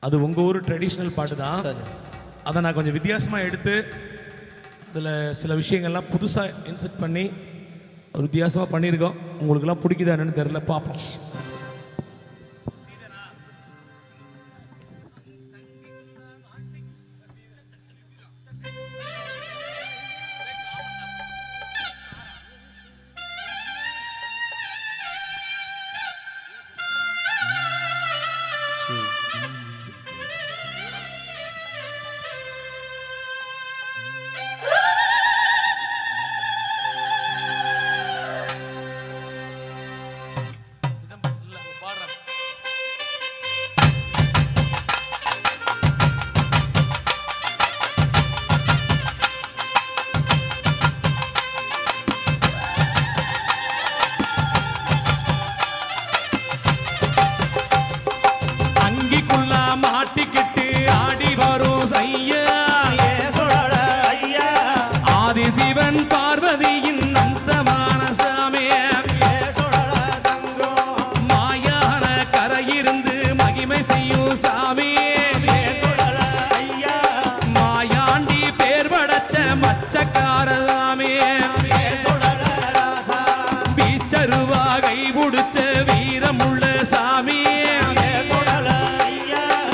அது உங்கள் ஊர் ட்ரெடிஷ்னல் பாட்டு தான். அதை நான் கொஞ்சம் வித்தியாசமாக எடுத்து அதில் சில விஷயங்கள்லாம் புதுசாக இன்செர்ட் பண்ணி ஒரு வித்தியாசமாக பண்ணியிருக்கோம். உங்களுக்கெல்லாம் பிடிக்குதா என்னன்னு தெரியல, பார்ப்போம். சிவன் பார்வதியின் அம்சமான சாமி மாயான கரையிருந்து மகிமை செய்யும் சாமி மாயாண்டி பேர் படைச்ச மச்சக்கார சாமி பீச்சருவா கை புடிச்ச வீரமுள்ள சாமி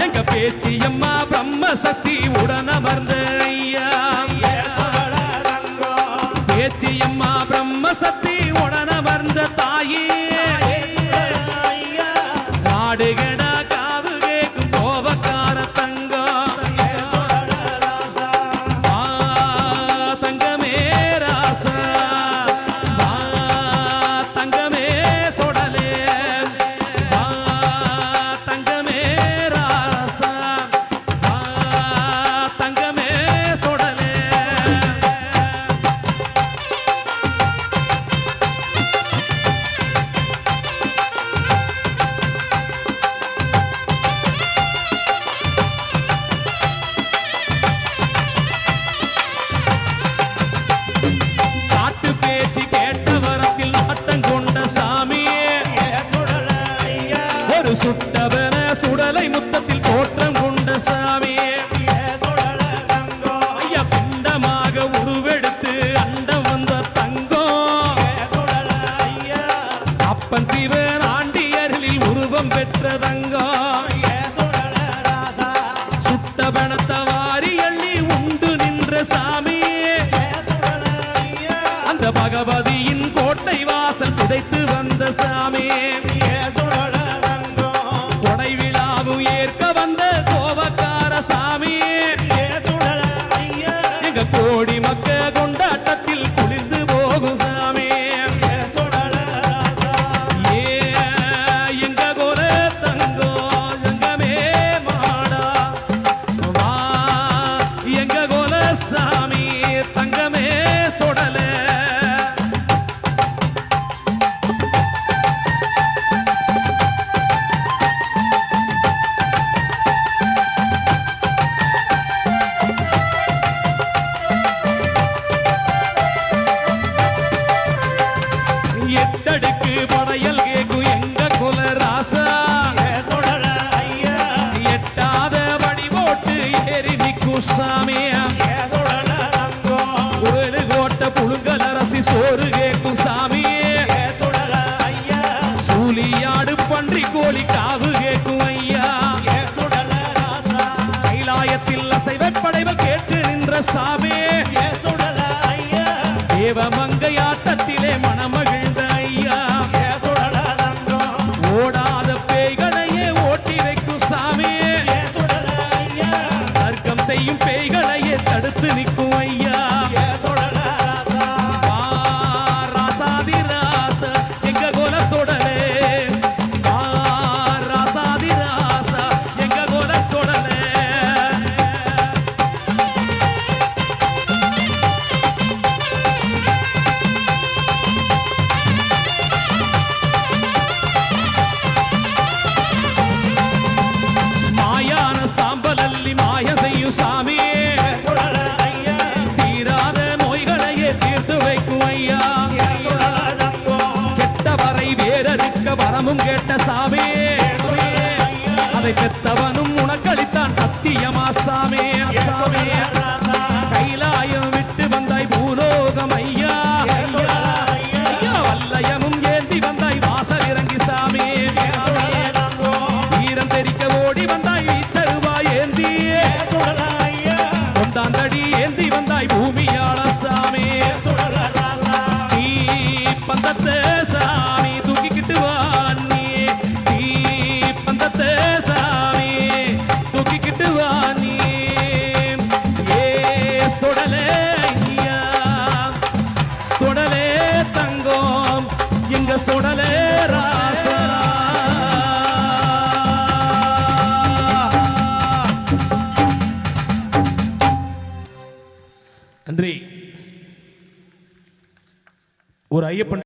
எங்க பேச்சியம்மா பிரம்ம சக்தி உடனமர்ந்த ஐயா பேச்சியம்மா பிரம்ம சக்தி உடனமர்ந்த தாயே நாடுகடா காவு கேக்கும் கோபக்கார தங்கம் தங்கமே ராசா தங்கமே சொடலே தங்கமே ராசா தங்கமே சொடலே சுட்டவன சுடலை முத்தத்தில் தோற்றம் கொண்ட சாமி ஐயா பிண்டமாக உருவெடுத்து அண்டம் வந்த தங்கம் அப்பன் சிவன் ஆண்டியர்களில் உருவம் பெற்ற தங்கம் சுட்டவனத்த வாரி அள்ளி உண்டு நின்ற சாமி அந்த பகவதியின் கோட்டை வாசல் சிதைத்து வந்த சாமி ஏற்க வந்த கோபக்கார சாமி எங்க கோடி மக்க கொண்டாட்டத்தில் குளிர்ந்து போகும் சாமி எங்க கோல தங்கோ எங்கமே மாடா வா எங்க கோல சாமி தங்கமே சொடல எட்டடுக்கு படையல் கேக்கும் எங்க குல ராசா எட்டாத வடி போட்டு ஏறி நிற்கும் சாமி ஒரு கோட்டை புழுங்கல் அரசி சோறு கேக்கும் சாமி சூலியாடு பன்றி கோழி காவு கேக்கும் ஐயா கைலாயத்தில் அசைவ படைவல் கேட்டு நின்ற சாமி தேவமங்கை ஆட்டத்திலே மணமகிழ்ந்த ஐயா ஓடாத பேய்களையே ஓட்டி வைக்கும் சாமி தர்க்கம் செய்யும் பேய்களையே தடுத்து நிற்கும் ஐயா ராசாதி ராசா எங்க கோல சொடலே ராசாதி ராசா எங்க கோல சொடலே சாம்பலல்லி மாய செய்யும் சாமி தீராத நோய்களையே தீர்த்து வைக்கும் ஐயா கெட்டவரை வேறறுக்க வரமும் கேட்ட சாமி அதை பெத்தவனும் உனக்களி பாக்கியமா சாமே சாமே கைலாயம் விட்டு வந்தாய் பூலோகம் ஐயா ஐயா வல்லயமும் ஏந்தி வந்தாய் வாசல் இறங்கி சாமி வீரம் தெரிக்க ஓடி வந்தாய் வீச்சருவா ஏந்தி கொண்டாந்தடி ஏந்தி வந்தாய் பூமியாள சாமி நீ பந்தத்தை சாமி தூக்கிக்கிட்டு வா நீ நீ பந்தத்தை சாமி தூக்கிக்கிட்டு வா நீ ஏ சுடலே ஐயா சுடலே தங்கம் எங்க சுடலே ராசா நன்றி ஒரு ஐயப்பன்